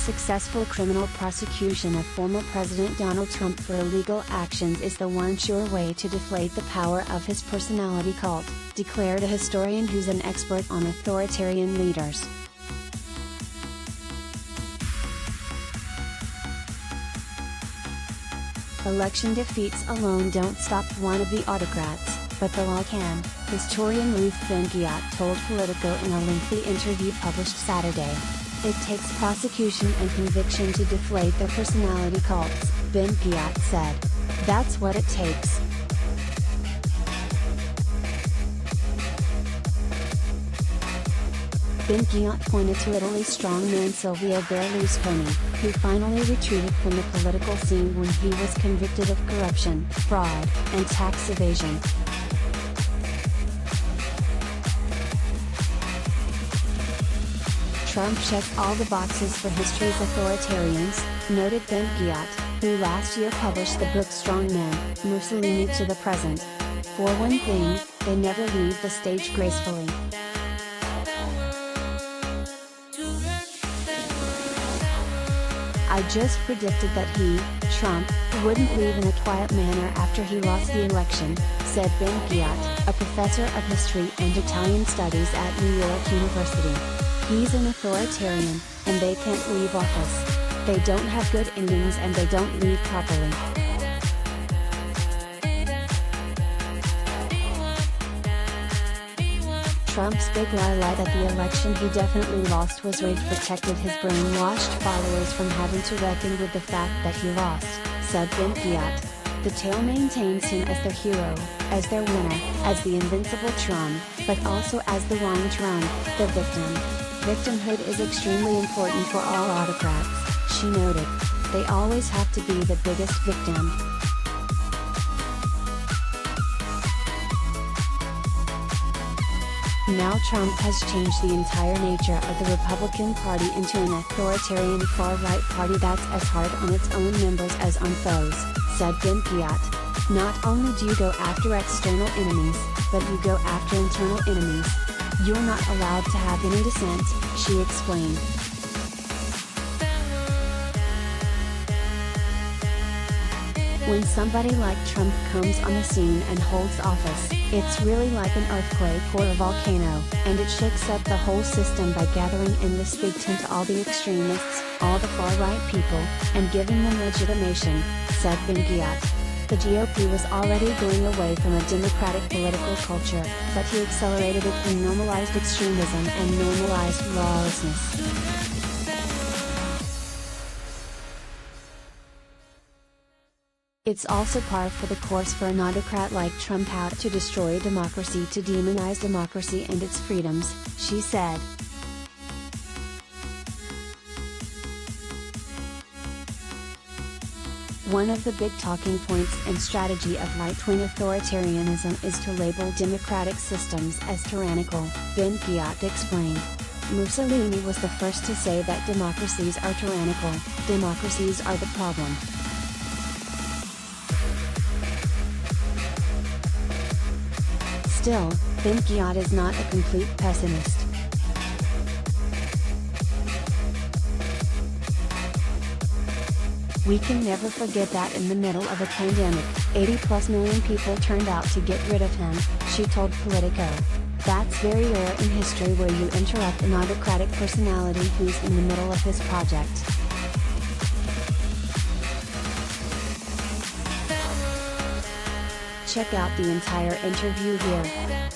successful criminal prosecution of former President Donald Trump for illegal actions is the one sure way to deflate the power of his personality cult, declared a historian who's an expert on authoritarian leaders. Election defeats alone don't stop one of the autocrats, but the law can, historian Ruth Ben-Ghiat told Politico in a lengthy interview published Saturday. It takes prosecution and conviction to deflate their personality cults, Ben-Ghiat said. That's what it takes. Ben-Ghiat pointed to Italy's strongman Silvio Berlusconi, who finally retreated from the political scene when he was convicted of corruption, fraud, and tax evasion. Trump checked all the boxes for history's authoritarians, noted Ben-Ghiat, who last year published the book Strongmen, Mussolini to the Present. For one thing, they never leave the stage gracefully. I just predicted that he, Trump, wouldn't leave in a quiet manner after he lost the election, said Ben-Ghiat, a professor of history and Italian studies at New York University. He's an authoritarian, and they can't leave office. They don't have good endings and they don't leave properly. Trump's big lie that the election he definitely lost was rigged protected his brainwashed followers from having to reckon with the fact that he lost, said Ben-Ghiat. The tale maintains him as their hero, as their winner, as the invincible Trump, but also as the wrong Trump, the victim. Victimhood is extremely important for all autocrats, she noted. They always have to be the biggest victim. Now Trump has changed the entire nature of the Republican Party into an authoritarian far-right party that's as hard on its own members as on foes, said Ben-Ghiat. Not only do you go after external enemies, but you go after internal enemies. You're not allowed to have any dissent, she explained. When somebody like Trump comes on the scene and holds office, it's really like an earthquake or a volcano, and it shakes up the whole system by gathering in this big tent all the extremists, all the far-right people, and giving them legitimation, said Ben-Ghiat. The GOP was already going away from a democratic political culture, but he accelerated it and normalized extremism and normalized lawlessness. It's also par for the course for an autocrat like Trump out to destroy democracy, to demonize democracy and its freedoms, she said. One of the big talking points and strategy of right-wing authoritarianism is to label democratic systems as tyrannical, Ben-Ghiat explained. Mussolini was the first to say that democracies are tyrannical, democracies are the problem. Still, Ben-Ghiat is not a complete pessimist. We can never forget that in the middle of a pandemic, 80+ million people turned out to get rid of him, she told Politico. That's very rare in history where you interrupt an autocratic personality who's in the middle of his project. Check out the entire interview here.